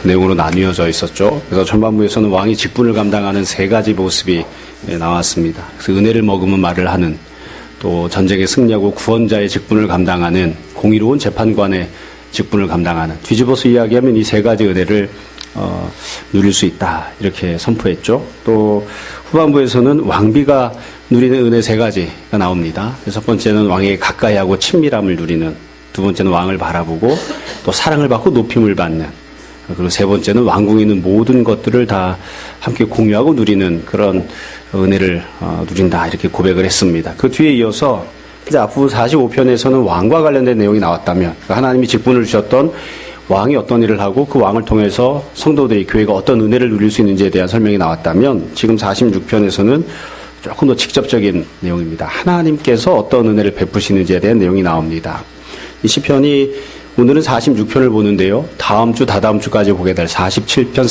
내용으로 나뉘어져 있었죠. 그래서 전반부에서는 왕이 직분을 감당하는 세 가지 모습이 나왔습니다. 그래서 은혜를 머금은 말을 하는, 또 전쟁에 승리하고 구원자의 직분을 감당하는, 공의로운 재판관의 직분을 감당하는, 뒤집어서 이야기하면 이 세 가지 은혜를 누릴 수 있다, 이렇게 선포했죠. 또 후반부에서는 왕비가 누리는 은혜 세 가지가 나옵니다. 첫 번째는 왕에게 가까이하고 친밀함을 누리는, 두 번째는 왕을 바라보고 또 사랑을 받고 높임을 받는, 그리고 세 번째는 왕궁에 있는 모든 것들을 다 함께 공유하고 누리는 그런 은혜를 누린다, 이렇게 고백을 했습니다. 그 뒤에 이어서 이제 앞부분 45편에서는 왕과 관련된 내용이 나왔다면, 하나님이 직분을 주셨던 왕이 어떤 일을 하고 그 왕을 통해서 성도들이, 교회가 어떤 은혜를 누릴 수 있는지에 대한 설명이 나왔다면, 지금 46편에서는 조금 더 직접적인 내용입니다. 하나님께서 어떤 은혜를 베푸시는지에 대한 내용이 나옵니다. 이 시편이, 오늘은 46편을 보는데요, 다음 주, 다다음 주까지 보게 될 47편,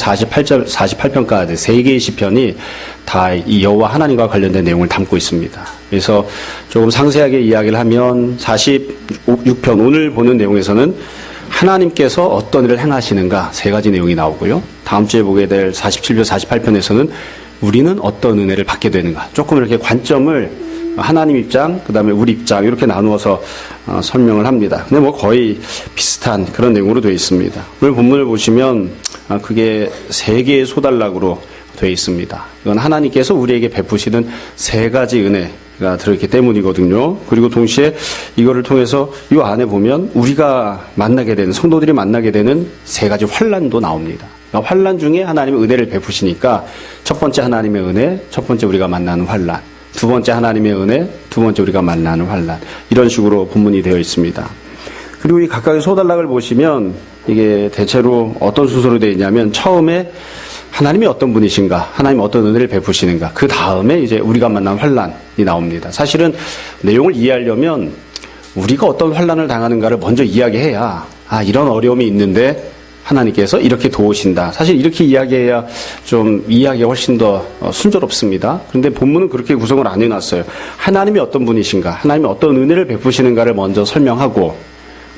48편까지 세 개의 시편이 다 이 여호와 하나님과 관련된 내용을 담고 있습니다. 그래서 조금 상세하게 이야기를 하면 46편, 오늘 보는 내용에서는 하나님께서 어떤 일을 행하시는가 세 가지 내용이 나오고요, 다음 주에 보게 될 47편, 48편에서는 우리는 어떤 은혜를 받게 되는가, 조금 이렇게 관점을 하나님 입장, 그 다음에 우리 입장, 이렇게 나누어서 설명을 합니다. 근데 뭐 거의 비슷한 그런 내용으로 되어 있습니다. 오늘 본문을 보시면 그게 세 개의 소단락으로 되어 있습니다. 이건 하나님께서 우리에게 베푸시는 세 가지 은혜가 들어있기 때문이거든요. 그리고 동시에 이거를 통해서 이 안에 보면 우리가 만나게 되는, 성도들이 만나게 되는 세 가지 환난도 나옵니다. 그러니까 환난 중에 하나님의 은혜를 베푸시니까 첫 번째 하나님의 은혜, 첫 번째 우리가 만나는 환난, 두 번째 하나님의 은혜, 두 번째 우리가 만나는 환난, 이런 식으로 본문이 되어 있습니다. 그리고 이 각각의 소단락을 보시면 이게 대체로 어떤 순서로 되어 있냐면, 처음에 하나님이 어떤 분이신가, 하나님이 어떤 은혜를 베푸시는가, 그 다음에 이제 우리가 만난 환난이 나옵니다. 사실은 내용을 이해하려면 우리가 어떤 환난을 당하는가를 먼저 이야기해야, 이런 어려움이 있는데 하나님께서 이렇게 도우신다, 사실 이렇게 이야기해야 좀 이해하기가 훨씬 더 순조롭습니다. 그런데 본문은 그렇게 구성을 안 해놨어요. 하나님이 어떤 분이신가, 하나님이 어떤 은혜를 베푸시는가를 먼저 설명하고,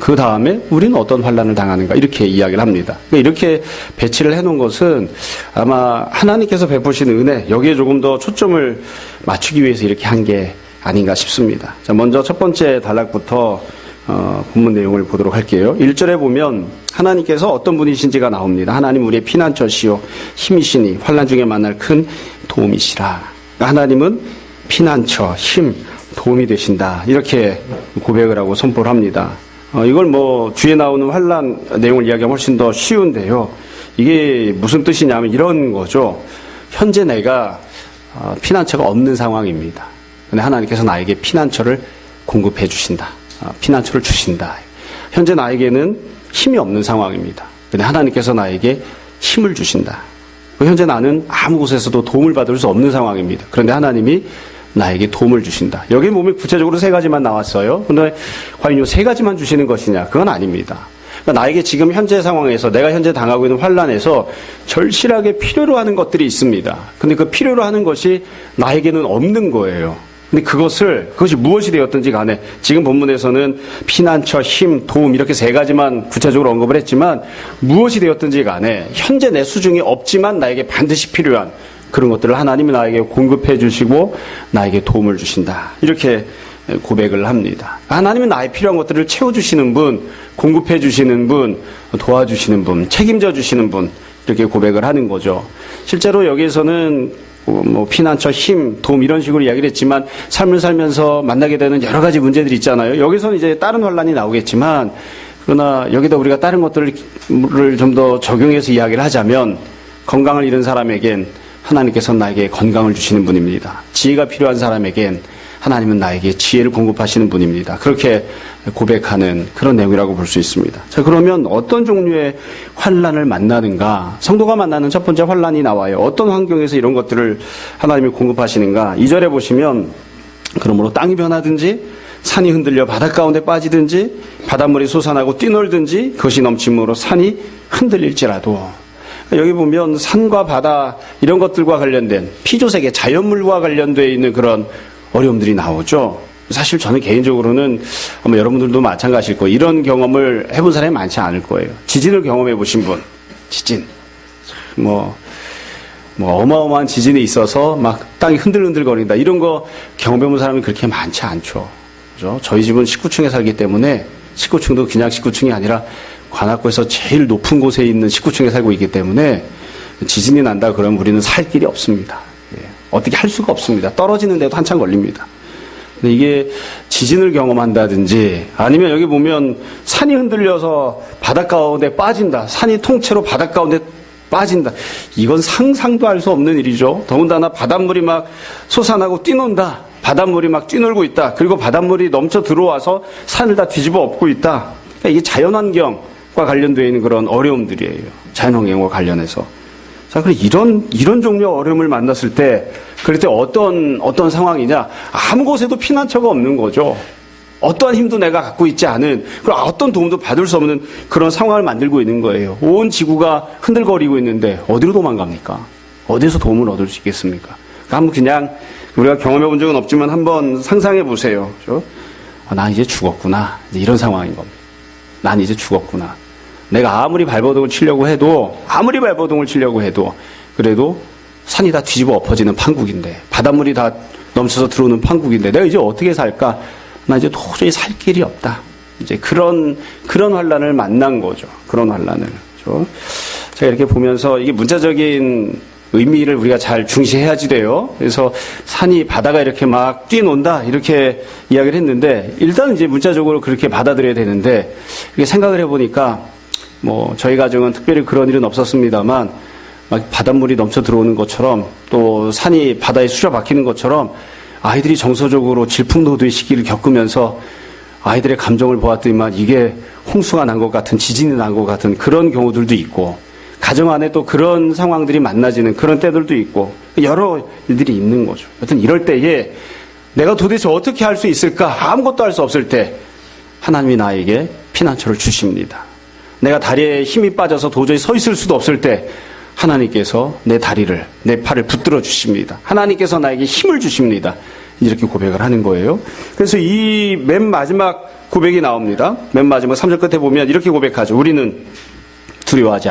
그 다음에 우리는 어떤 환난을 당하는가, 이렇게 이야기를 합니다. 그러니까 이렇게 배치를 해놓은 것은 아마 하나님께서 베푸시는 은혜, 여기에 조금 더 초점을 맞추기 위해서 이렇게 한 게 아닌가 싶습니다. 자, 먼저 첫 번째 단락부터 본문 내용을 보도록 할게요. 1절에 보면 하나님께서 어떤 분이신지가 나옵니다. 하나님 우리의 피난처시요 힘이시니 환난 중에 만날 큰 도움이시라. 하나님은 피난처, 힘, 도움이 되신다, 이렇게 고백을 하고 선포를 합니다. 이걸 뭐 뒤에 나오는 환난 내용을 이야기하면 훨씬 더 쉬운데요, 이게 무슨 뜻이냐면 이런 거죠. 현재 내가 피난처가 없는 상황입니다. 근데 하나님께서 나에게 피난처를 공급해 주신다, 피난처를 주신다. 현재 나에게는 힘이 없는 상황입니다. 근데 하나님께서 나에게 힘을 주신다. 현재 나는 아무 곳에서도 도움을 받을 수 없는 상황입니다. 그런데 하나님이 나에게 도움을 주신다. 여기 보면 구체적으로 세 가지만 나왔어요. 그런데 과연 이 세 가지만 주시는 것이냐? 그건 아닙니다. 그러니까 나에게 지금 현재 상황에서, 내가 현재 당하고 있는 환난에서 절실하게 필요로 하는 것들이 있습니다. 근데 그 필요로 하는 것이 나에게는 없는 거예요. 근데 그것이 무엇이 되었든지 간에, 지금 본문에서는 피난처, 힘, 도움, 이렇게 세 가지만 구체적으로 언급을 했지만, 무엇이 되었든지 간에 현재 내 수중에 없지만 나에게 반드시 필요한 그런 것들을 하나님이 나에게 공급해 주시고 나에게 도움을 주신다, 이렇게 고백을 합니다. 하나님은 나의 필요한 것들을 채워주시는 분, 공급해 주시는 분, 도와주시는 분, 책임져 주시는 분, 이렇게 고백을 하는 거죠. 실제로 여기에서는 뭐 피난처, 힘, 도움, 이런 식으로 이야기를 했지만, 삶을 살면서 만나게 되는 여러 가지 문제들이 있잖아요. 여기서는 이제 다른 환난이 나오겠지만, 그러나 여기다 우리가 다른 것들을 좀 더 적용해서 이야기를 하자면, 건강을 잃은 사람에겐 하나님께서 나에게 건강을 주시는 분입니다. 지혜가 필요한 사람에겐 하나님은 나에게 지혜를 공급하시는 분입니다. 그렇게 고백하는 그런 내용이라고 볼 수 있습니다. 자, 그러면 어떤 종류의 환난을 만나는가? 성도가 만나는 첫 번째 환난이 나와요. 어떤 환경에서 이런 것들을 하나님이 공급하시는가? 2절에 보시면, 그러므로 땅이 변하든지 산이 흔들려 바닷 가운데 빠지든지 바닷물이 솟아나고 뛰놀든지 그것이 넘침으로 산이 흔들릴지라도. 여기 보면 산과 바다, 이런 것들과 관련된 피조세계, 자연물과 관련되어 있는 그런 어려움들이 나오죠. 사실 저는 개인적으로는 아마 여러분들도 마찬가지일 거예요. 이런 경험을 해본 사람이 많지 않을 거예요. 지진을 경험해 보신 분, 지진. 어마어마한 지진이 있어서 막 땅이 흔들흔들거린다. 이런 거 경험해본 사람이 그렇게 많지 않죠. 그죠? 저희 집은 19층에 살기 때문에 19층도 그냥 19층이 아니라 관악구에서 제일 높은 곳에 있는 19층에 살고 있기 때문에 지진이 난다 그러면 우리는 살 길이 없습니다. 예. 어떻게 할 수가 없습니다. 떨어지는 데도 한참 걸립니다. 근데 이게 지진을 경험한다든지 아니면 여기 보면 산이 흔들려서 바닷가 가운데 빠진다. 산이 통째로 바닷가 가운데 빠진다. 이건 상상도 할 수 없는 일이죠. 더군다나 바닷물이 막 솟아나고 뛰논다. 바닷물이 막 뛰놀고 있다. 그리고 바닷물이 넘쳐 들어와서 산을 다 뒤집어 엎고 있다. 그러니까 이게 자연환경과 관련되어 있는 그런 어려움들이에요. 자연환경과 관련해서. 자, 그럼 이런 종류의 어려움을 만났을 때, 그럴 때 어떤 상황이냐? 아무 곳에도 피난처가 없는 거죠. 어떠한 힘도 내가 갖고 있지 않은, 그리고 어떤 도움도 받을 수 없는 그런 상황을 만들고 있는 거예요. 온 지구가 흔들거리고 있는데, 어디로 도망갑니까? 어디서 도움을 얻을 수 있겠습니까? 한번 그냥, 우리가 경험해 본 적은 없지만 한번 상상해 보세요. 그렇죠? 난 이제 죽었구나. 이런 상황인 겁니다. 난 이제 죽었구나. 내가 아무리 발버둥을 치려고 해도 그래도 산이 다 뒤집어 엎어지는 판국인데, 바닷물이 다 넘쳐서 들어오는 판국인데, 내가 이제 어떻게 살까? 나 이제 도저히 살 길이 없다. 이제 그런 환란을 만난 거죠. 그런 환란을. 그렇죠? 제가 이렇게 보면서 이게 문자적인 의미를 우리가 잘 중시해야지 돼요. 그래서 산이 바다가 이렇게 막 뛰논다 이렇게 이야기를 했는데, 일단 이제 문자적으로 그렇게 받아들여야 되는데, 이렇게 생각을 해보니까 저희 가정은 특별히 그런 일은 없었습니다만, 막 바닷물이 넘쳐 들어오는 것처럼 또 산이 바다에 수려박히는 것처럼 아이들이 정서적으로 질풍노도의 시기를 겪으면서 아이들의 감정을 보았더니만 이게 홍수가 난 것 같은, 지진이 난 것 같은 그런 경우들도 있고, 가정 안에 또 그런 상황들이 만나지는 그런 때들도 있고, 여러 일들이 있는 거죠. 여튼 이럴 때에 내가 도대체 어떻게 할 수 있을까? 아무것도 할 수 없을 때 하나님이 나에게 피난처를 주십니다. 내가 다리에 힘이 빠져서 도저히 서 있을 수도 없을 때 하나님께서 내 다리를, 내 팔을 붙들어 주십니다. 하나님께서 나에게 힘을 주십니다. 이렇게 고백을 하는 거예요. 그래서 이 맨 마지막 고백이 나옵니다. 맨 마지막 3절 끝에 보면 이렇게 고백하죠. 우리는 두려워하지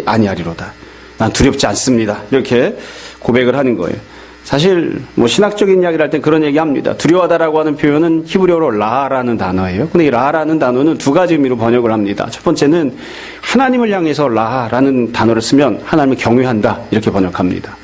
아니하리로다. 난 두렵지 않습니다. 이렇게 고백을 하는 거예요. 사실 신학적인 이야기를 할 때 그런 얘기합니다. 두려워하다라고 하는 표현은 히브리어로 라라는 단어예요. 근데 이 라라는 단어는 두 가지 의미로 번역을 합니다. 첫 번째는 하나님을 향해서 라라는 단어를 쓰면 하나님을 경외한다 이렇게 번역합니다.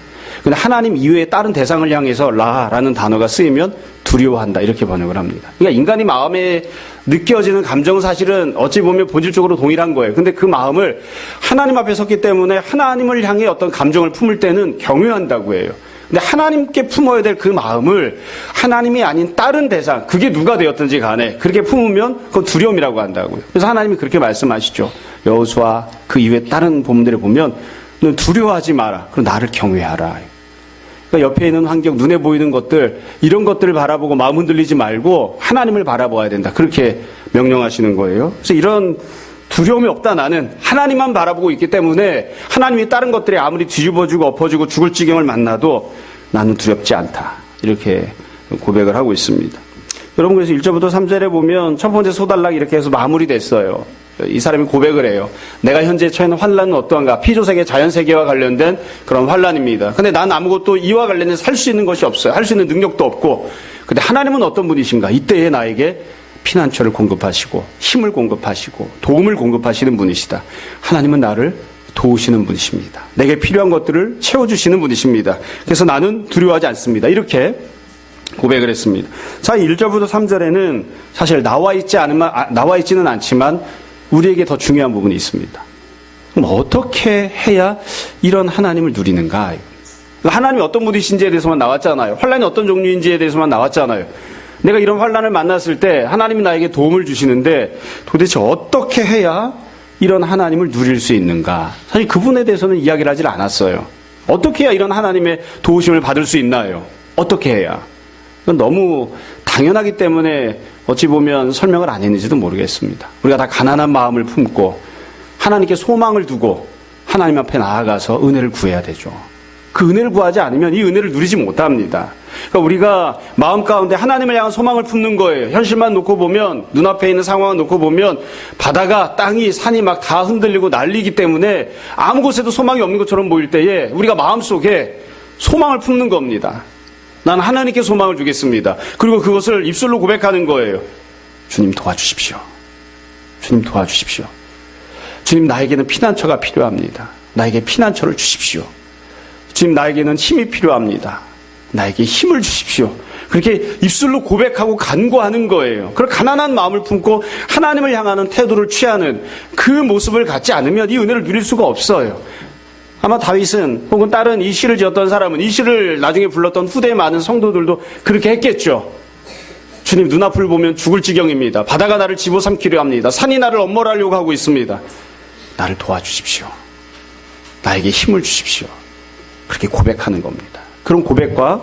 근데 하나님 이외의 다른 대상을 향해서 라라는 단어가 쓰이면 두려워한다 이렇게 번역을 합니다. 그러니까 인간이 마음에 느껴지는 감정 사실은 어찌 보면 본질적으로 동일한 거예요. 근데 그 마음을 하나님 앞에 섰기 때문에 하나님을 향해 어떤 감정을 품을 때는 경외한다고 해요. 근데 하나님께 품어야 될 그 마음을 하나님이 아닌 다른 대상, 그게 누가 되었든지 간에 그렇게 품으면 그건 두려움이라고 한다고요. 그래서 하나님이 그렇게 말씀하시죠. 여호수아 그 이외에 다른 본문들에 보면 넌 두려워하지 마라. 그럼 나를 경외하라. 그러니까 옆에 있는 환경, 눈에 보이는 것들, 이런 것들을 바라보고 마음 흔들리지 말고 하나님을 바라봐야 된다. 그렇게 명령하시는 거예요. 그래서 이런 두려움이 없다. 나는 하나님만 바라보고 있기 때문에 하나님이 다른 것들이 아무리 뒤집어지고 엎어지고 죽을 지경을 만나도 나는 두렵지 않다. 이렇게 고백을 하고 있습니다. 여러분, 그래서 1절부터 3절에 보면 첫 번째 소단락 이렇게 해서 마무리됐어요. 이 사람이 고백을 해요. 내가 현재 처해는 환란은 어떠한가? 피조세계, 자연세계와 관련된 그런 환란입니다. 근데 난 아무것도 이와 관련해서 할 수 있는 것이 없어요. 할 수 있는 능력도 없고. 근데 하나님은 어떤 분이신가? 이때에 나에게 피난처를 공급하시고 힘을 공급하시고 도움을 공급하시는 분이시다. 하나님은 나를 도우시는 분이십니다. 내게 필요한 것들을 채워주시는 분이십니다. 그래서 나는 두려워하지 않습니다. 이렇게 고백을 했습니다. 자, 1절부터 3절에는 사실 나와 있지는 않지만 우리에게 더 중요한 부분이 있습니다. 그럼 어떻게 해야 이런 하나님을 누리는가? 하나님이 어떤 분이신지에 대해서만 나왔잖아요. 환란이 어떤 종류인지에 대해서만 나왔잖아요. 내가 이런 환란을 만났을 때 하나님이 나에게 도움을 주시는데 도대체 어떻게 해야 이런 하나님을 누릴 수 있는가? 사실 그분에 대해서는 이야기를 하질 않았어요. 어떻게 해야 이런 하나님의 도우심을 받을 수 있나요? 어떻게 해야? 그건 너무 당연하기 때문에 어찌 보면 설명을 안 했는지도 모르겠습니다. 우리가 다 가난한 마음을 품고 하나님께 소망을 두고 하나님 앞에 나아가서 은혜를 구해야 되죠. 그 은혜를 구하지 않으면 이 은혜를 누리지 못합니다. 그러니까 우리가 마음 가운데 하나님을 향한 소망을 품는 거예요. 현실만 놓고 보면, 눈앞에 있는 상황을 놓고 보면 바다가, 땅이, 산이 막 다 흔들리고 난리기 때문에 아무 곳에도 소망이 없는 것처럼 보일 때에 우리가 마음속에 소망을 품는 겁니다. 난 하나님께 소망을 주겠습니다. 그리고 그것을 입술로 고백하는 거예요. 주님 도와주십시오. 주님 도와주십시오. 주님, 나에게는 피난처가 필요합니다. 나에게 피난처를 주십시오. 주님, 나에게는 힘이 필요합니다. 나에게 힘을 주십시오. 그렇게 입술로 고백하고 간구하는 거예요. 그런 가난한 마음을 품고 하나님을 향하는 태도를 취하는 그 모습을 갖지 않으면 이 은혜를 누릴 수가 없어요. 아마 다윗은 혹은 다른 이 시를 지었던 사람은, 이 시를 나중에 불렀던 후대의 많은 성도들도 그렇게 했겠죠. 주님, 눈앞을 보면 죽을 지경입니다. 바다가 나를 집어삼키려 합니다. 산이 나를 엄몰하려고 하고 있습니다. 나를 도와주십시오. 나에게 힘을 주십시오. 그렇게 고백하는 겁니다. 그런 고백과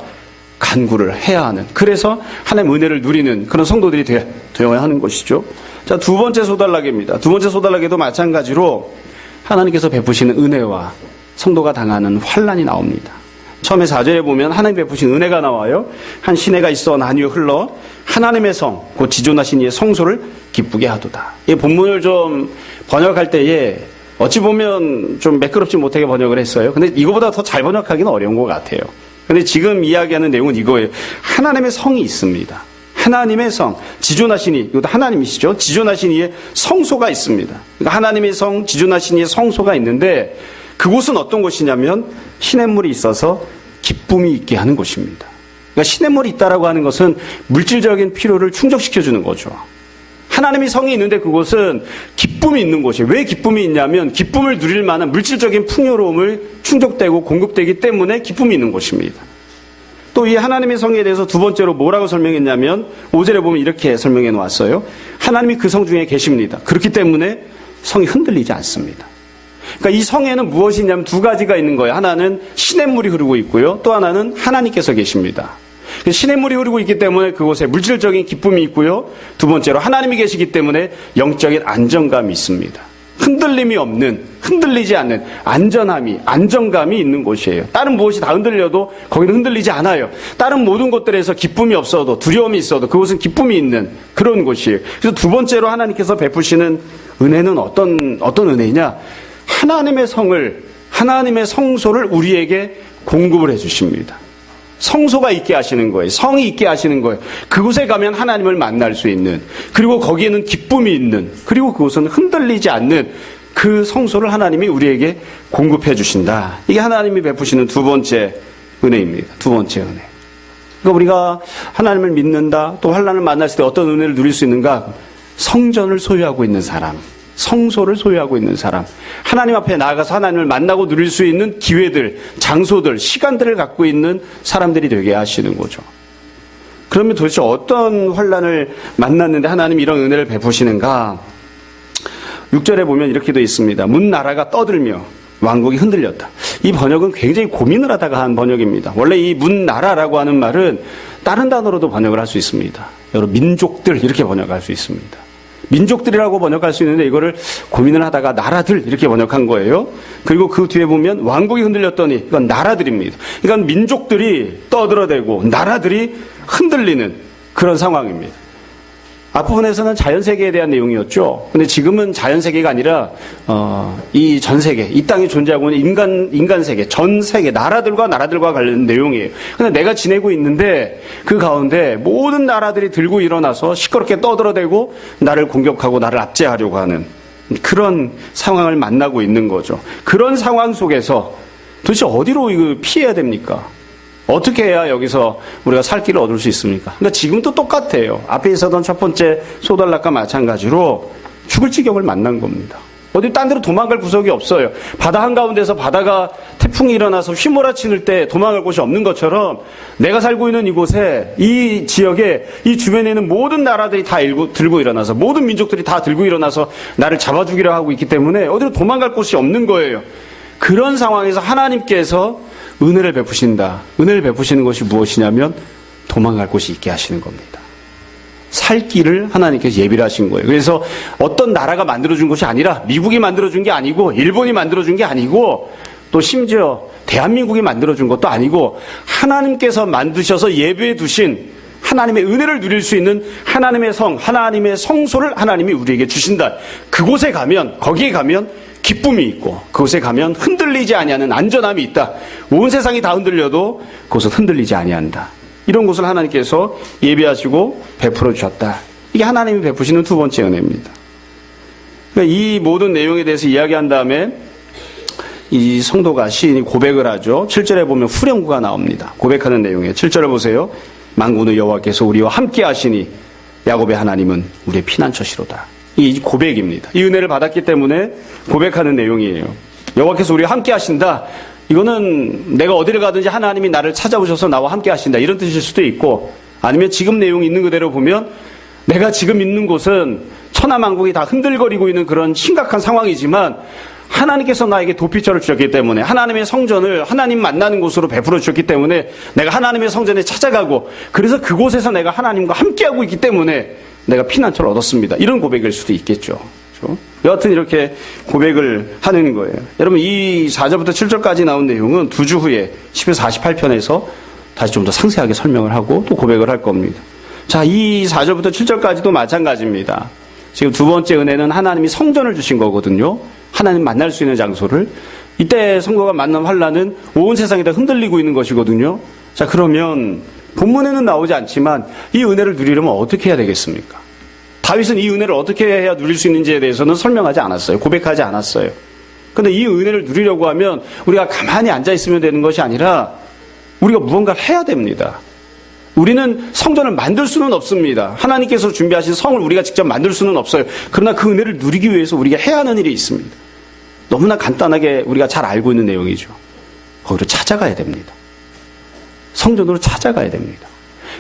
간구를 해야 하는, 그래서 하나님의 은혜를 누리는 그런 성도들이 되어야 하는 것이죠. 자, 두 번째 소달라기입니다. 두 번째 소달라기도 마찬가지로 하나님께서 베푸시는 은혜와 성도가 당하는 환난이 나옵니다. 처음에 4절에 보면 하나님 베푸신 은혜가 나와요. 한 시내가 있어 나뉘어 흘러 하나님의 성, 곧 지존하신 이의 성소를 기쁘게 하도다. 이 본문을 좀 번역할 때에 어찌 보면 좀 매끄럽지 못하게 번역을 했어요. 근데 이거보다 더 잘 번역하기는 어려운 것 같아요. 근데 지금 이야기하는 내용은 이거예요. 하나님의 성이 있습니다. 하나님의 성, 지존하신 이, 이것도 하나님이시죠. 지존하신 이의 성소가 있습니다. 그러니까 하나님의 성, 지존하신 이의 성소가 있는데 그곳은 어떤 곳이냐면 시냇물이 있어서 기쁨이 있게 하는 곳입니다. 그러니까 시냇물이 있다라고 하는 것은 물질적인 필요를 충족시켜주는 거죠. 하나님의 성이 있는데 그곳은 기쁨이 있는 곳이에요. 왜 기쁨이 있냐면 기쁨을 누릴 만한 물질적인 풍요로움을 충족되고 공급되기 때문에 기쁨이 있는 곳입니다. 또 이 하나님의 성에 대해서 두 번째로 뭐라고 설명했냐면 5절에 보면 이렇게 설명해 놓았어요. 하나님이 그 성 중에 계십니다. 그렇기 때문에 성이 흔들리지 않습니다. 그러니까 이 성에는 무엇이 있냐면 두 가지가 있는 거예요. 하나는 시냇물이 흐르고 있고요. 또 하나는 하나님께서 계십니다. 시냇물이 흐르고 있기 때문에 그곳에 물질적인 기쁨이 있고요. 두 번째로 하나님이 계시기 때문에 영적인 안정감이 있습니다. 흔들림이 없는, 흔들리지 않는 안정감이 있는 곳이에요. 다른 무엇이 다 흔들려도 거기는 흔들리지 않아요. 다른 모든 곳들에서 기쁨이 없어도, 두려움이 있어도 그곳은 기쁨이 있는 그런 곳이에요. 그래서 두 번째로 하나님께서 베푸시는 은혜는 어떤 은혜이냐? 하나님의 성을, 하나님의 성소를 우리에게 공급을 해주십니다. 성소가 있게 하시는 거예요. 성이 있게 하시는 거예요. 그곳에 가면 하나님을 만날 수 있는, 그리고 거기에는 기쁨이 있는, 그리고 그곳은 흔들리지 않는 그 성소를 하나님이 우리에게 공급해 주신다. 이게 하나님이 베푸시는 두 번째 은혜입니다. 두 번째 은혜. 그러니까 우리가 하나님을 믿는다, 또 환난을 만났을 때 어떤 은혜를 누릴 수 있는가? 성전을 소유하고 있는 사람, 성소를 소유하고 있는 사람, 하나님 앞에 나아가서 하나님을 만나고 누릴 수 있는 기회들, 장소들, 시간들을 갖고 있는 사람들이 되게 하시는 거죠. 그러면 도대체 어떤 환난을 만났는데 하나님이 이런 은혜를 베푸시는가? 6절에 보면 이렇게 되어 있습니다. 문 나라가 떠들며 왕국이 흔들렸다. 이 번역은 굉장히 고민을 하다가 한 번역입니다. 원래 이 문 나라라고 하는 말은 다른 단어로도 번역을 할 수 있습니다. 여러 민족들 이렇게 번역할 수 있습니다. 민족들이라고 번역할 수 있는데 이거를 고민을 하다가 나라들 이렇게 번역한 거예요. 그리고 그 뒤에 보면 왕국이 흔들렸더니 이건 나라들입니다. 그러니까 민족들이 떠들어대고 나라들이 흔들리는 그런 상황입니다. 앞부분에서는 자연세계에 대한 내용이었죠. 근데 지금은 자연세계가 아니라 이 전세계, 이 땅에 존재하고 있는 인간세계, 전세계, 나라들과 관련된 내용이에요. 근데 내가 지내고 있는데 그 가운데 모든 나라들이 들고 일어나서 시끄럽게 떠들어대고 나를 공격하고 나를 압제하려고 하는 그런 상황을 만나고 있는 거죠. 그런 상황 속에서 도대체 어디로 이거 피해야 됩니까? 어떻게 해야 여기서 우리가 살 길을 얻을 수 있습니까? 그러니까 지금도 똑같아요. 앞에 있었던 첫 번째 소달락과 마찬가지로 죽을 지경을 만난 겁니다. 어디 딴 데로 도망갈 구석이 없어요. 바다 한가운데서 바다가 태풍이 일어나서 휘몰아치는 때 도망갈 곳이 없는 것처럼 내가 살고 있는 이곳에, 이 지역에, 이 주변에 있는 모든 나라들이 다 들고 일어나서, 모든 민족들이 다 들고 일어나서 나를 잡아주기로 하고 있기 때문에 어디로 도망갈 곳이 없는 거예요. 그런 상황에서 하나님께서 은혜를 베푸신다. 은혜를 베푸시는 것이 무엇이냐면 도망갈 곳이 있게 하시는 겁니다. 살 길을 하나님께서 예비를 하신 거예요. 그래서 어떤 나라가 만들어준 것이 아니라, 미국이 만들어준 게 아니고, 일본이 만들어준 게 아니고, 또 심지어 대한민국이 만들어준 것도 아니고 하나님께서 만드셔서 예배해 두신 하나님의 은혜를 누릴 수 있는 하나님의 성, 하나님의 성소를 하나님이 우리에게 주신다. 그곳에 가면, 거기에 가면 기쁨이 있고 그곳에 가면 흔들리지 아니하는 안전함이 있다. 온 세상이 다 흔들려도 그곳은 흔들리지 아니한다. 이런 곳을 하나님께서 예비하시고 베풀어 주셨다. 이게 하나님이 베푸시는 두 번째 은혜입니다. 그러니까 이 모든 내용에 대해서 이야기한 다음에 이 성도가 시인이 고백을 하죠. 7절에 보면 후렴구가 나옵니다. 고백하는 내용에 7절을 보세요. 만군의 여호와께서 우리와 함께 하시니 야곱의 하나님은 우리의 피난처시로다. 이 고백입니다. 이 은혜를 받았기 때문에 고백하는 내용이에요. 여호와께서 우리와 함께 하신다. 이거는 내가 어디를 가든지 하나님이 나를 찾아오셔서 나와 함께 하신다. 이런 뜻일 수도 있고, 아니면 지금 내용 있는 그대로 보면 내가 지금 있는 곳은 천하만국이 다 흔들거리고 있는 그런 심각한 상황이지만 하나님께서 나에게 도피처를 주셨기 때문에, 하나님의 성전을 하나님 만나는 곳으로 베풀어 주셨기 때문에 내가 하나님의 성전에 찾아가고, 그래서 그곳에서 내가 하나님과 함께하고 있기 때문에 내가 피난처를 얻었습니다. 이런 고백일 수도 있겠죠. 그렇죠? 여하튼 이렇게 고백을 하는 거예요. 여러분, 이 4절부터 7절까지 나온 내용은 두 주 후에 10에서 48편에서 다시 좀 더 상세하게 설명을 하고 또 고백을 할 겁니다. 자, 이 4절부터 7절까지도 마찬가지입니다. 지금 두 번째 은혜는 하나님이 성전을 주신 거거든요. 하나님 만날 수 있는 장소를. 이때 성도가 만난 환란은 온 세상이 다 흔들리고 있는 것이거든요. 자, 그러면 본문에는 나오지 않지만 이 은혜를 누리려면 어떻게 해야 되겠습니까? 다윗은 이 은혜를 어떻게 해야 누릴 수 있는지에 대해서는 설명하지 않았어요. 고백하지 않았어요. 그런데 이 은혜를 누리려고 하면 우리가 가만히 앉아 있으면 되는 것이 아니라 우리가 무언가를 해야 됩니다. 우리는 성전을 만들 수는 없습니다. 하나님께서 준비하신 성을 우리가 직접 만들 수는 없어요. 그러나 그 은혜를 누리기 위해서 우리가 해야 하는 일이 있습니다. 너무나 간단하게 우리가 잘 알고 있는 내용이죠. 거기로 찾아가야 됩니다. 성전으로 찾아가야 됩니다.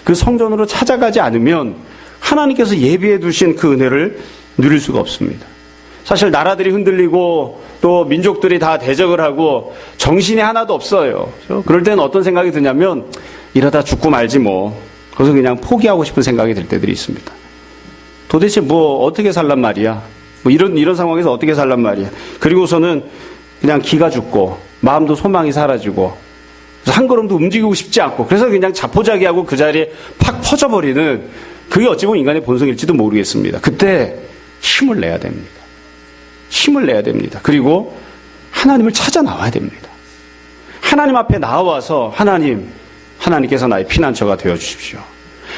그 성전으로 찾아가지 않으면 하나님께서 예비해 두신 그 은혜를 누릴 수가 없습니다. 사실 나라들이 흔들리고 또 민족들이 다 대적을 하고 정신이 하나도 없어요. 그럴 때는 어떤 생각이 드냐면 이러다 죽고 말지 뭐. 그래서 그냥 포기하고 싶은 생각이 들 때들이 있습니다. 도대체 뭐 어떻게 살란 말이야. 뭐 이런 상황에서 어떻게 살란 말이야. 그리고서는 그냥 기가 죽고 마음도 소망이 사라지고 한 걸음도 움직이고 싶지 않고, 그래서 그냥 자포자기하고 그 자리에 팍 퍼져버리는, 그게 어찌 보면 인간의 본성일지도 모르겠습니다. 그때 힘을 내야 됩니다. 힘을 내야 됩니다. 그리고 하나님을 찾아 나와야 됩니다. 하나님 앞에 나와서 하나님께서 나의 피난처가 되어 주십시오.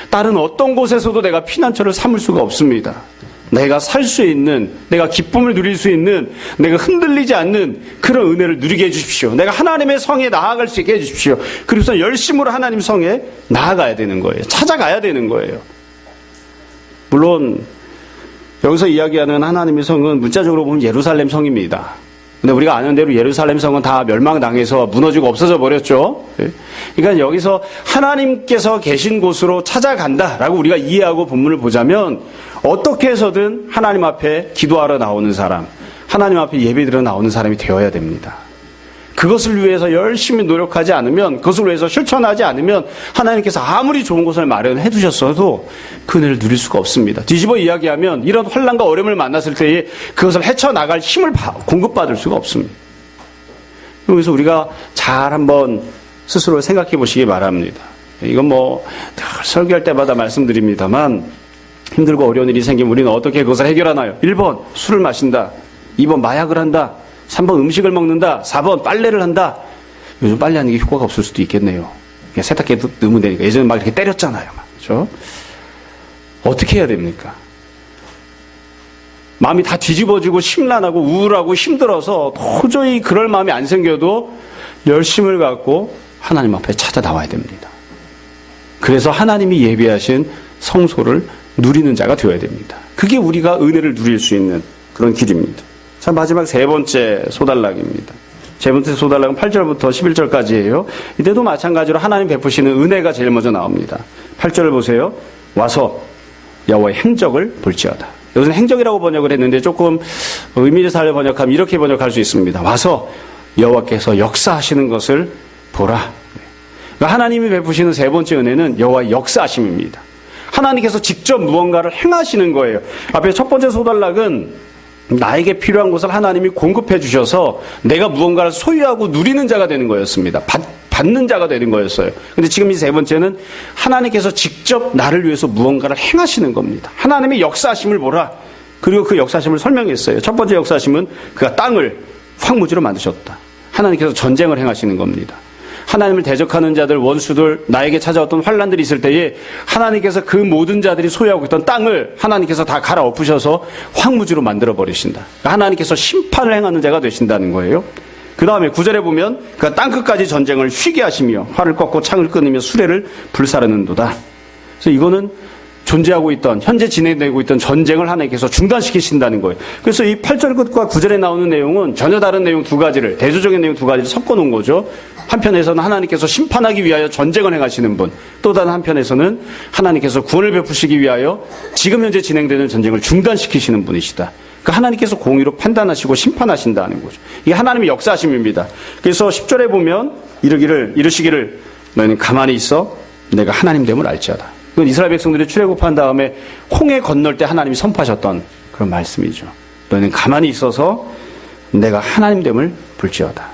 다른 어떤 곳에서도 내가 피난처를 삼을 수가 없습니다. 내가 살 수 있는, 내가 기쁨을 누릴 수 있는, 내가 흔들리지 않는 그런 은혜를 누리게 해주십시오. 내가 하나님의 성에 나아갈 수 있게 해주십시오. 그래서 열심으로 하나님 성에 나아가야 되는 거예요. 찾아가야 되는 거예요. 물론 여기서 이야기하는 하나님의 성은 문자적으로 보면 예루살렘 성입니다. 근데 우리가 아는 대로 예루살렘 성은 다 멸망당해서 무너지고 없어져 버렸죠. 그러니까 여기서 하나님께서 계신 곳으로 찾아간다라고 우리가 이해하고 본문을 보자면, 어떻게 해서든 하나님 앞에 기도하러 나오는 사람, 하나님 앞에 예배드려 나오는 사람이 되어야 됩니다. 그것을 위해서 열심히 노력하지 않으면, 그것을 위해서 실천하지 않으면 하나님께서 아무리 좋은 곳을 마련해 두셨어도 그 은혜를 누릴 수가 없습니다. 뒤집어 이야기하면 이런 환난과 어려움을 만났을 때에 그것을 헤쳐나갈 힘을 공급받을 수가 없습니다. 그래서 우리가 잘 한번 스스로 생각해 보시기 바랍니다. 이건 뭐 설교할 때마다 말씀드립니다만, 힘들고 어려운 일이 생기면 우리는 어떻게 그것을 해결하나요? 1번 술을 마신다, 2번 마약을 한다, 3번 음식을 먹는다, 4번 빨래를 한다. 요즘 빨래하는 게 효과가 없을 수도 있겠네요. 그냥 세탁기에 넣으면 되니까. 예전에 막 이렇게 때렸잖아요. 그렇죠? 어떻게 해야 됩니까? 마음이 다 뒤집어지고 심란하고 우울하고 힘들어서 도저히 그럴 마음이 안 생겨도 열심을 갖고 하나님 앞에 찾아 나와야 됩니다. 그래서 하나님이 예비하신 성소를 누리는 자가 되어야 됩니다. 그게 우리가 은혜를 누릴 수 있는 그런 길입니다. 자, 마지막 세 번째 소단락입니다. 세 번째 소단락은 8절부터 11절까지예요. 이때도 마찬가지로 하나님 베푸시는 은혜가 제일 먼저 나옵니다. 8절을 보세요. 와서 여호와의 행적을 볼지어다. 여기서는 행적이라고 번역을 했는데 조금 의미를 살려 번역하면 이렇게 번역할 수 있습니다. 와서 여호와께서 역사하시는 것을 보라. 그러니까 하나님이 베푸시는 세 번째 은혜는 여호와의 역사하심입니다. 하나님께서 직접 무언가를 행하시는 거예요. 앞에 첫 번째 소단락은 나에게 필요한 것을 하나님이 공급해 주셔서 내가 무언가를 소유하고 누리는 자가 되는 거였습니다. 받는 자가 되는 거였어요. 근데 지금 이 세 번째는 하나님께서 직접 나를 위해서 무언가를 행하시는 겁니다. 하나님의 역사하심을 보라. 그리고 그 역사하심을 설명했어요. 첫 번째 역사하심은 그가 땅을 황무지로 만드셨다. 하나님께서 전쟁을 행하시는 겁니다. 하나님을 대적하는 자들, 원수들, 나에게 찾아왔던 환난들이 있을 때에 하나님께서 그 모든 자들이 소유하고 있던 땅을 하나님께서 다 갈아엎으셔서 황무지로 만들어버리신다. 하나님께서 심판을 행하는 자가 되신다는 거예요. 그 다음에 9절에 보면 그 땅끝까지 전쟁을 쉬게 하시며 활을 꺾고 창을 끊으며 수레를 불사르는도다. 그래서 이거는 존재하고 있던, 현재 진행되고 있던 전쟁을 하나님께서 중단시키신다는 거예요. 그래서 이 8절 끝과 9절에 나오는 내용은 전혀 다른 내용 두 가지를, 대조적인 내용 두 가지를 섞어 놓은 거죠. 한편에서는 하나님께서 심판하기 위하여 전쟁을 행하시는 분, 또 다른 한편에서는 하나님께서 구원을 베푸시기 위하여 지금 현재 진행되는 전쟁을 중단시키시는 분이시다. 그러니까 하나님께서 공의로 판단하시고 심판하신다는 거죠. 이게 하나님의 역사하심입니다. 그래서 10절에 보면 이르시기를 너희는 가만히 있어 내가 하나님됨을 알지어다. 이건 이스라엘 백성들이 출애굽한 다음에 홍해 건널 때 하나님이 선포하셨던 그런 말씀이죠. 너희는 가만히 있어서 내가 하나님됨을 볼지어다.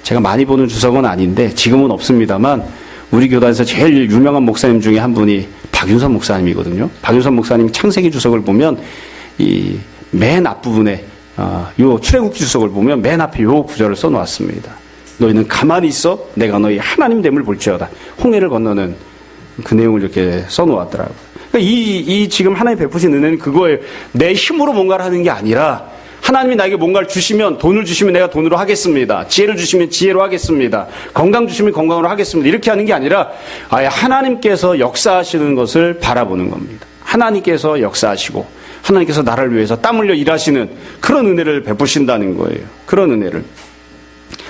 제가 많이 보는 주석은 아닌데 지금은 없습니다만 우리 교단에서 제일 유명한 목사님 중에 한 분이 박윤선 목사님이거든요. 박윤선 목사님 창세기 주석을 보면 이 맨 앞부분에 요 출애굽 주석을 보면 맨 앞에 요 구절을 써놓았습니다. 너희는 가만히 있어 내가 너희 하나님됨을 볼지어다. 홍해를 건너는 그 내용을 이렇게 써놓았더라고요. 그러니까 이 지금 하나님 베푸신 은혜는 그거예요. 내 힘으로 뭔가를 하는 게 아니라 하나님이 나에게 뭔가를 주시면, 돈을 주시면 내가 돈으로 하겠습니다. 지혜를 주시면 지혜로 하겠습니다. 건강 주시면 건강으로 하겠습니다. 이렇게 하는 게 아니라 아예 하나님께서 역사하시는 것을 바라보는 겁니다. 하나님께서 역사하시고 하나님께서 나를 위해서 땀 흘려 일하시는 그런 은혜를 베푸신다는 거예요. 그런 은혜를.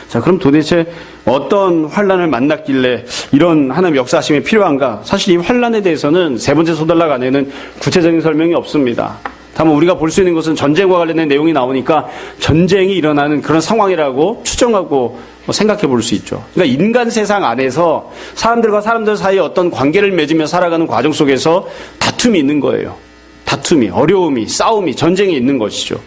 자, 그럼 도대체 어떤 환난을 만났길래 이런 하나님의 역사하심이 필요한가? 사실 이 환난에 대해서는 세 번째 소달락 안에는 구체적인 설명이 없습니다. 다만 우리가 볼 수 있는 것은 전쟁과 관련된 내용이 나오니까 전쟁이 일어나는 그런 상황이라고 추정하고 생각해 볼 수 있죠. 그러니까 인간 세상 안에서 사람들과 사람들 사이에 어떤 관계를 맺으며 살아가는 과정 속에서 다툼이 있는 거예요. 다툼이, 어려움이, 싸움이, 전쟁이 있는 것이죠.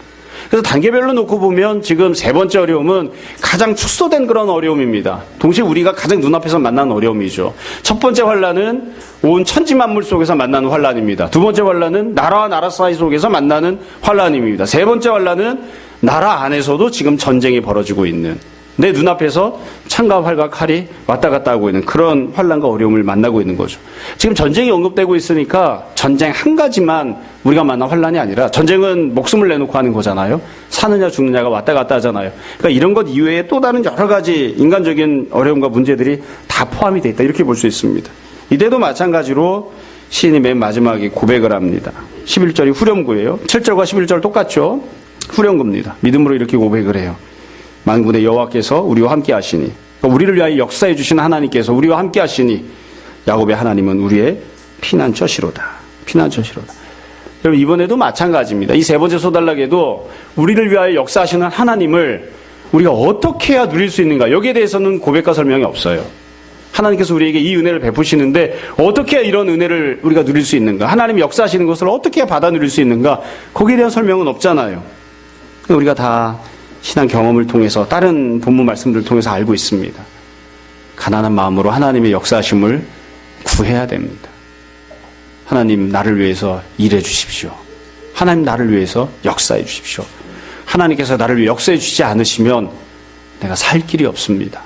그래서 단계별로 놓고 보면 지금 세 번째 어려움은 가장 축소된 그런 어려움입니다. 동시에 우리가 가장 눈앞에서 만나는 어려움이죠. 첫 번째 환난은 온 천지만물 속에서 만나는 환난입니다. 두 번째 환난은 나라와 나라 사이 속에서 만나는 환난입니다. 세 번째 환난은 나라 안에서도 지금 전쟁이 벌어지고 있는, 내 눈앞에서 창과 활과 칼이 왔다 갔다 하고 있는 그런 환난과 어려움을 만나고 있는 거죠. 지금 전쟁이 언급되고 있으니까 전쟁 한 가지만 우리가 만난 환난이 아니라, 전쟁은 목숨을 내놓고 하는 거잖아요. 사느냐 죽느냐가 왔다 갔다 하잖아요. 그러니까 이런 것 이외에 또 다른 여러 가지 인간적인 어려움과 문제들이 다 포함이 되어 있다, 이렇게 볼 수 있습니다. 이때도 마찬가지로 시인이 맨 마지막에 고백을 합니다. 11절이 후렴구예요. 7절과 11절 똑같죠. 후렴구입니다. 믿음으로 이렇게 고백을 해요. 만군의 여호와께서 우리와 함께 하시니, 그러니까 우리를 위하여 역사해 주신 하나님께서 우리와 함께 하시니 야곱의 하나님은 우리의 피난처시로다. 피난처시로다. 여러분, 이번에도 마찬가지입니다. 이 세 번째 소달락에도 우리를 위하여 역사하시는 하나님을 우리가 어떻게 해야 누릴 수 있는가, 여기에 대해서는 고백과 설명이 없어요. 하나님께서 우리에게 이 은혜를 베푸시는데 어떻게 해야 이런 은혜를 우리가 누릴 수 있는가, 하나님이 역사하시는 것을 어떻게 해야 받아 누릴 수 있는가, 거기에 대한 설명은 없잖아요. 우리가 다 신앙 경험을 통해서, 다른 본문 말씀들을 통해서 알고 있습니다. 가난한 마음으로 하나님의 역사하심을 구해야 됩니다. 하나님, 나를 위해서 일해 주십시오. 하나님, 나를 위해서 역사해 주십시오. 하나님께서 나를 위해 역사해 주시지 않으시면 내가 살 길이 없습니다.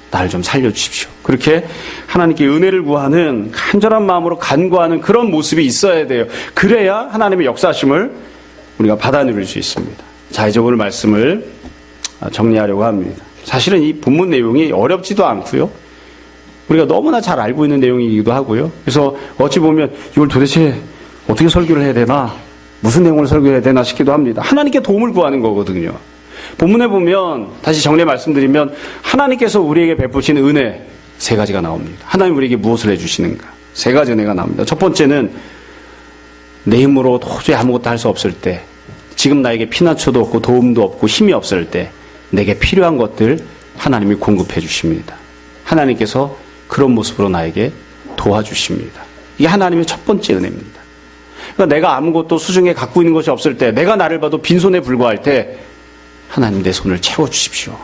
나를 좀 살려주십시오. 그렇게 하나님께 은혜를 구하는 간절한 마음으로 간구하는 그런 모습이 있어야 돼요. 그래야 하나님의 역사하심을 우리가 받아 누릴 수 있습니다. 자, 이제 오늘 말씀을 정리하려고 합니다. 사실은 이 본문 내용이 어렵지도 않고요, 우리가 너무나 잘 알고 있는 내용이기도 하고요. 그래서 어찌 보면 이걸 도대체 어떻게 설교를 해야 되나, 무슨 내용을 설교해야 되나 싶기도 합니다. 하나님께 도움을 구하는 거거든요. 본문에 보면 다시 정리해 말씀드리면 하나님께서 우리에게 베푸신 은혜 세 가지가 나옵니다. 하나님 우리에게 무엇을 해주시는가, 세 가지 은혜가 나옵니다. 첫 번째는 내 힘으로 도저히 아무것도 할 수 없을 때, 지금 나에게 피난처도 없고 도움도 없고 힘이 없을 때 내게 필요한 것들 하나님이 공급해 주십니다. 하나님께서 그런 모습으로 나에게 도와주십니다. 이게 하나님의 첫 번째 은혜입니다. 그러니까 내가 아무것도 수중에 갖고 있는 것이 없을 때, 내가 나를 봐도 빈손에 불과할 때 하나님 내 손을 채워주십시오.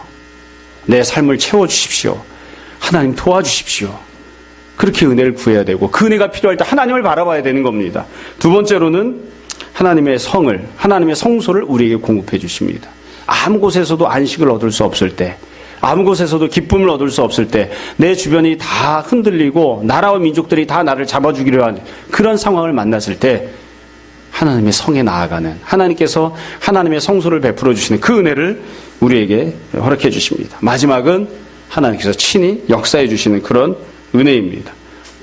내 삶을 채워주십시오. 하나님 도와주십시오. 그렇게 은혜를 구해야 되고, 그 은혜가 필요할 때 하나님을 바라봐야 되는 겁니다. 두 번째로는 하나님의 성을, 하나님의 성소를 우리에게 공급해 주십니다. 아무 곳에서도 안식을 얻을 수 없을 때, 아무 곳에서도 기쁨을 얻을 수 없을 때, 내 주변이 다 흔들리고 나라와 민족들이 다 나를 잡아주기로 하는 그런 상황을 만났을 때 하나님의 성에 나아가는, 하나님께서 하나님의 성소를 베풀어 주시는 그 은혜를 우리에게 허락해 주십니다. 마지막은 하나님께서 친히 역사해 주시는 그런 은혜입니다.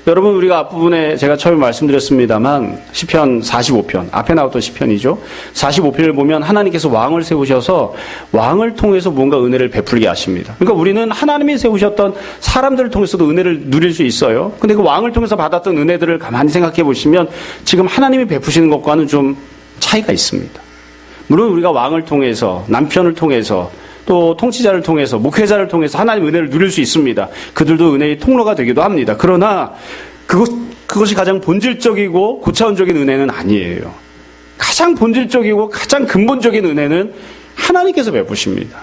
여러분, 우리가 앞부분에 제가 처음에 말씀드렸습니다만 시편 45편, 앞에 나왔던 시편이죠. 45편을 보면 하나님께서 왕을 세우셔서 왕을 통해서 뭔가 은혜를 베풀게 하십니다. 그러니까 우리는 하나님이 세우셨던 사람들을 통해서도 은혜를 누릴 수 있어요. 근데 그 왕을 통해서 받았던 은혜들을 가만히 생각해 보시면 지금 하나님이 베푸시는 것과는 좀 차이가 있습니다. 물론 우리가 왕을 통해서, 남편을 통해서, 또 통치자를 통해서, 목회자를 통해서 하나님의 은혜를 누릴 수 있습니다. 그들도 은혜의 통로가 되기도 합니다. 그러나 그것이 가장 본질적이고 고차원적인 은혜는 아니에요. 가장 본질적이고 가장 근본적인 은혜는 하나님께서 베푸십니다.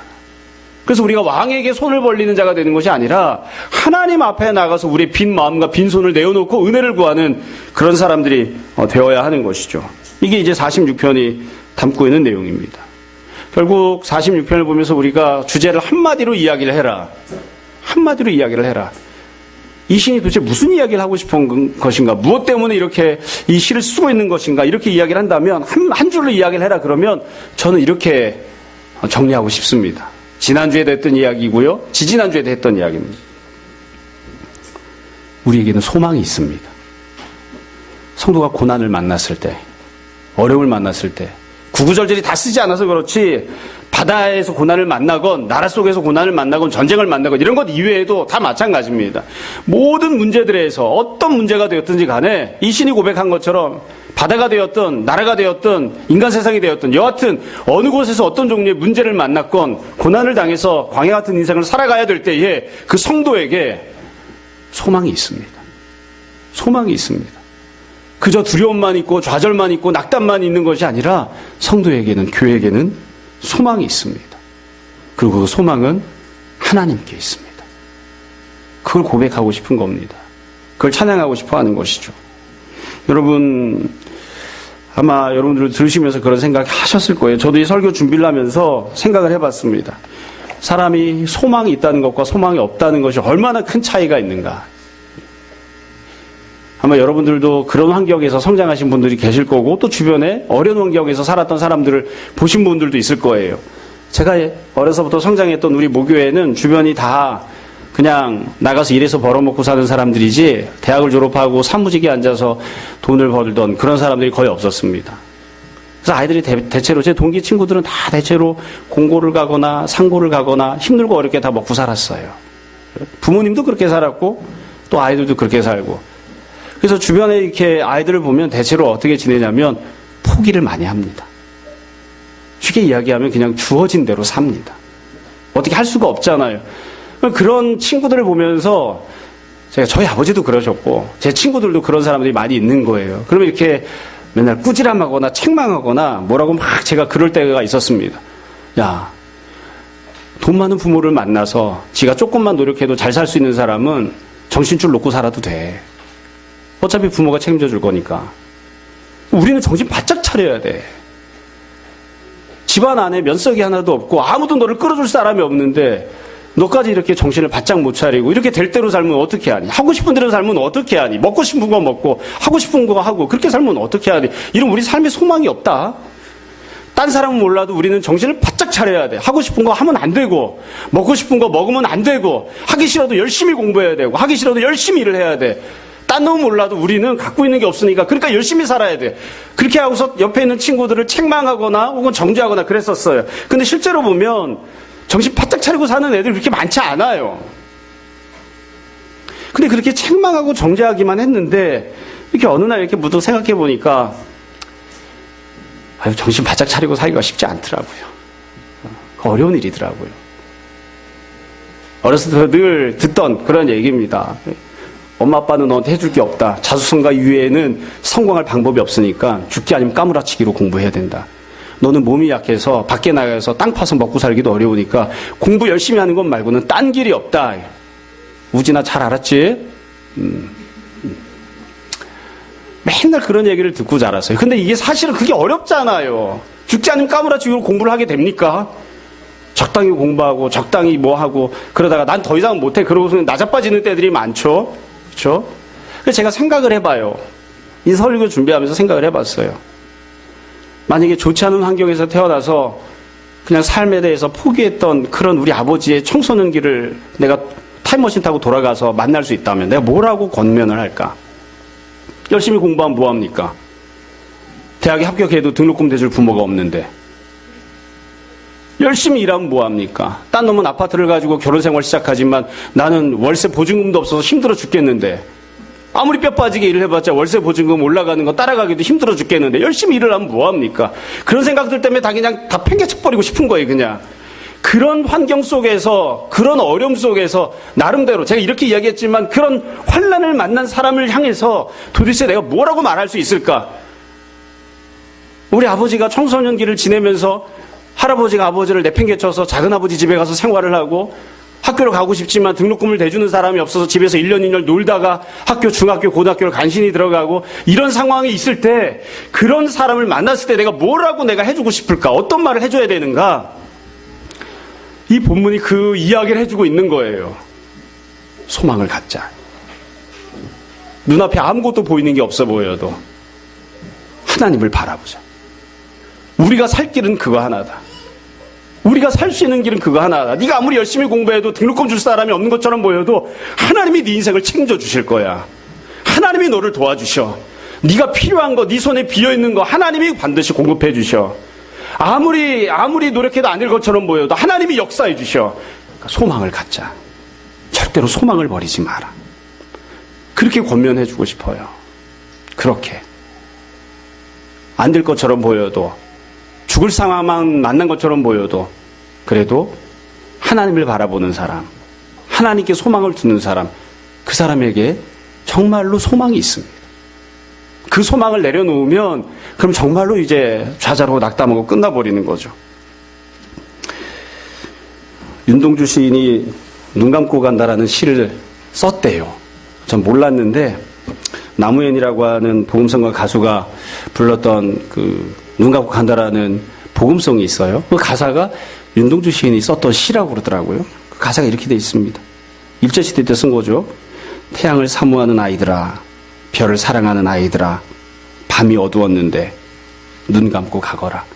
그래서 우리가 왕에게 손을 벌리는 자가 되는 것이 아니라 하나님 앞에 나가서 우리의 빈 마음과 빈 손을 내어놓고 은혜를 구하는 그런 사람들이 되어야 하는 것이죠. 이게 이제 46편이 담고 있는 내용입니다. 결국 46편을 보면서 우리가 주제를 한마디로 이야기를 해라. 한마디로 이야기를 해라. 이 시인이 도대체 무슨 이야기를 하고 싶은 것인가? 무엇 때문에 이렇게 이 시를 쓰고 있는 것인가? 이렇게 이야기를 한다면 한 줄로 이야기를 해라 그러면 저는 이렇게 정리하고 싶습니다. 지난주에도 했던 이야기고요. 지지난주에도 했던 이야기입니다. 우리에게는 소망이 있습니다. 성도가 고난을 만났을 때, 어려움을 만났을 때, 구구절절히 다 쓰지 않아서 그렇지 바다에서 고난을 만나건 나라 속에서 고난을 만나건 전쟁을 만나건 이런 것 이외에도 다 마찬가지입니다. 모든 문제들에서 어떤 문제가 되었든지 간에 이 신이 고백한 것처럼 바다가 되었든 나라가 되었든 인간 세상이 되었든 여하튼 어느 곳에서 어떤 종류의 문제를 만났건 고난을 당해서 광야 같은 인생을 살아가야 될 때에 그 성도에게 소망이 있습니다. 소망이 있습니다. 그저 두려움만 있고 좌절만 있고 낙담만 있는 것이 아니라 성도에게는, 교회에게는 소망이 있습니다. 그리고 그 소망은 하나님께 있습니다. 그걸 고백하고 싶은 겁니다. 그걸 찬양하고 싶어 하는 것이죠. 여러분, 아마 여러분들 들으시면서 그런 생각 하셨을 거예요. 저도 이 설교 준비를 하면서 생각을 해봤습니다. 사람이 소망이 있다는 것과 소망이 없다는 것이 얼마나 큰 차이가 있는가. 아마 여러분들도 그런 환경에서 성장하신 분들이 계실 거고 또 주변에 어려운 환경에서 살았던 사람들을 보신 분들도 있을 거예요. 제가 어려서부터 성장했던 우리 모교회는 주변이 다 그냥 나가서 일해서 벌어먹고 사는 사람들이지 대학을 졸업하고 사무직에 앉아서 돈을 벌던 그런 사람들이 거의 없었습니다. 그래서 아이들이 대체로 제 동기 친구들은 다 대체로 공고를 가거나 상고를 가거나 힘들고 어렵게 다 먹고 살았어요. 부모님도 그렇게 살았고 또 아이들도 그렇게 살고. 그래서 주변에 이렇게 아이들을 보면 대체로 어떻게 지내냐면 포기를 많이 합니다. 쉽게 이야기하면 그냥 주어진 대로 삽니다. 어떻게 할 수가 없잖아요. 그런 친구들을 보면서 저희 아버지도 그러셨고 제 친구들도 그런 사람들이 많이 있는 거예요. 그러면 이렇게 맨날 꾸지람하거나 책망하거나 뭐라고 막 제가 그럴 때가 있었습니다. 야, 돈 많은 부모를 만나서 지가 조금만 노력해도 잘 살 수 있는 사람은 정신줄 놓고 살아도 돼. 어차피 부모가 책임져 줄 거니까. 우리는 정신 바짝 차려야 돼. 집안 안에 면석이 하나도 없고 아무도 너를 끌어줄 사람이 없는데 너까지 이렇게 정신을 바짝 못 차리고 이렇게 될 대로 살면 어떻게 하니? 하고 싶은 대로 살면 어떻게 하니? 먹고 싶은 거 먹고 하고 싶은 거 하고 그렇게 살면 어떻게 하니? 이런 우리 삶에 소망이 없다. 딴 사람은 몰라도 우리는 정신을 바짝 차려야 돼. 하고 싶은 거 하면 안 되고 먹고 싶은 거 먹으면 안 되고 하기 싫어도 열심히 공부해야 되고 하기 싫어도 열심히 일을 해야 돼. 딴 놈은 몰라도 우리는 갖고 있는 게 없으니까 그러니까 열심히 살아야 돼. 그렇게 하고서 옆에 있는 친구들을 책망하거나 혹은 정죄하거나 그랬었어요. 근데 실제로 보면 정신 바짝 차리고 사는 애들 그렇게 많지 않아요. 근데 그렇게 책망하고 정죄하기만 했는데 이렇게 어느 날 이렇게 무도 생각해 보니까 정신 바짝 차리고 살기가 쉽지 않더라고요. 어려운 일이더라고요. 어렸을 때 늘 듣던 그런 얘기입니다. 엄마 아빠는 너한테 해줄 게 없다. 자수성가 이외에는 성공할 방법이 없으니까 죽기 아니면 까무라치기로 공부해야 된다. 너는 몸이 약해서 밖에 나가서 땅 파서 먹고 살기도 어려우니까 공부 열심히 하는 것 말고는 딴 길이 없다. 우진아 잘 알았지? 맨날 그런 얘기를 듣고 자랐어요. 근데 이게 사실은 그게 어렵잖아요. 죽지 않으면 까무라치기로 공부를 하게 됩니까? 적당히 공부하고 적당히 뭐 하고 그러다가 난 더 이상 못해 그러고서는 나자빠지는 때들이 많죠. 그렇죠? 그래서 제가 생각을 해봐요. 이 설교 준비하면서 생각을 해봤어요. 만약에 좋지 않은 환경에서 태어나서 그냥 삶에 대해서 포기했던 그런 우리 아버지의 청소년기를 내가 타임머신 타고 돌아가서 만날 수 있다면 내가 뭐라고 권면을 할까? 열심히 공부하면 뭐합니까? 대학에 합격해도 등록금 대줄 부모가 없는데 열심히 일하면 뭐합니까? 딴 놈은 아파트를 가지고 결혼생활 시작하지만 나는 월세 보증금도 없어서 힘들어 죽겠는데 아무리 뼈 빠지게 일을 해봤자 월세 보증금 올라가는 거 따라가기도 힘들어 죽겠는데 열심히 일을 하면 뭐합니까? 그런 생각들 때문에 다 그냥 다 팽개쳐버리고 싶은 거예요. 그냥 그런 환경 속에서 그런 어려움 속에서 나름대로 제가 이렇게 이야기했지만 그런 환난을 만난 사람을 향해서 도대체 내가 뭐라고 말할 수 있을까? 우리 아버지가 청소년기를 지내면서 할아버지가 아버지를 내팽개쳐서 작은아버지 집에 가서 생활을 하고 학교를 가고 싶지만 등록금을 대주는 사람이 없어서 집에서 1년 2년 놀다가 학교, 중학교, 고등학교를 간신히 들어가고 이런 상황이 있을 때 그런 사람을 만났을 때 내가 뭐라고 내가 해주고 싶을까? 어떤 말을 해줘야 되는가? 이 본문이 그 이야기를 해주고 있는 거예요. 소망을 갖자. 눈앞에 아무것도 보이는 게 없어 보여도 하나님을 바라보자. 우리가 살 길은 그거 하나다. 우리가 살 수 있는 길은 그거 하나다. 네가 아무리 열심히 공부해도 등록금 줄 사람이 없는 것처럼 보여도 하나님이 네 인생을 책임져 주실 거야. 하나님이 너를 도와주셔. 네가 필요한 거, 네 손에 비어있는 거 하나님이 반드시 공급해 주셔. 아무리 노력해도 안 될 것처럼 보여도 하나님이 역사해 주셔. 그러니까 소망을 갖자. 절대로 소망을 버리지 마라. 그렇게 권면해 주고 싶어요. 그렇게. 안 될 것처럼 보여도 죽을 상황만 만난 것처럼 보여도 그래도 하나님을 바라보는 사람, 하나님께 소망을 두는 사람, 그 사람에게 정말로 소망이 있습니다. 그 소망을 내려놓으면 그럼 정말로 이제 좌절하고 낙담하고 끝나버리는 거죠. 윤동주 시인이 눈 감고 간다라는 시를 썼대요. 전 몰랐는데 나무현이라고 하는 복음성가 가수가 불렀던 그 눈 감고 간다라는 복음성이 있어요. 그 가사가 윤동주 시인이 썼던 시라고 그러더라고요. 그 가사가 이렇게 돼 있습니다. 일제시대 때 쓴 거죠. 태양을 사모하는 아이들아, 별을 사랑하는 아이들아, 밤이 어두웠는데 눈 감고 가거라.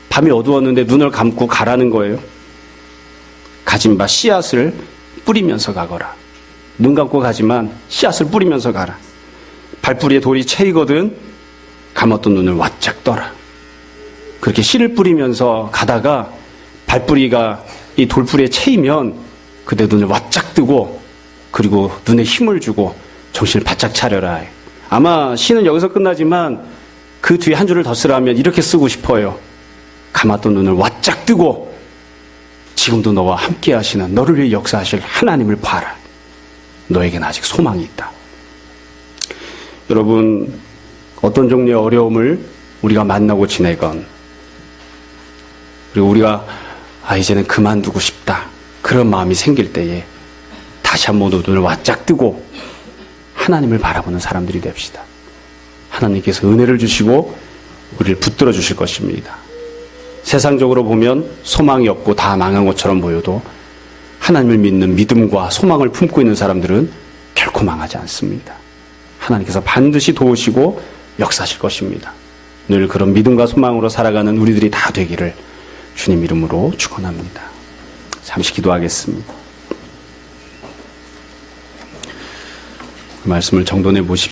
밤이 어두웠는데 눈을 감고 가라는 거예요. 가진 바 씨앗을 뿌리면서 가거라. 눈 감고 가지만 씨앗을 뿌리면서 가라. 발뿌리에 돌이 채이거든 감았던 눈을 와짝 떠라. 그렇게 씨를 뿌리면서 가다가 발뿌리가 이 돌뿌리에 채이면 그때 눈을 와짝 뜨고 그리고 눈에 힘을 주고 정신을 바짝 차려라. 아마 시는 여기서 끝나지만 그 뒤에 한 줄을 더 쓰라면 이렇게 쓰고 싶어요. 감았던 눈을 와짝 뜨고 지금도 너와 함께 하시는 너를 위해 역사하실 하나님을 봐라. 너에겐 아직 소망이 있다. 여러분, 어떤 종류의 어려움을 우리가 만나고 지내건 그리고 우리가 이제는 그만두고 싶다 그런 마음이 생길 때에 다시 한번 눈을 와짝 뜨고 하나님을 바라보는 사람들이 됩시다. 하나님께서 은혜를 주시고 우리를 붙들어 주실 것입니다. 세상적으로 보면 소망이 없고 다 망한 것처럼 보여도 하나님을 믿는 믿음과 소망을 품고 있는 사람들은 결코 망하지 않습니다. 하나님께서 반드시 도우시고 역사하실 것입니다. 늘 그런 믿음과 소망으로 살아가는 우리들이 다 되기를 주님 이름으로 축원합니다. 잠시 기도하겠습니다. 그 말씀을 정돈해 보십시오.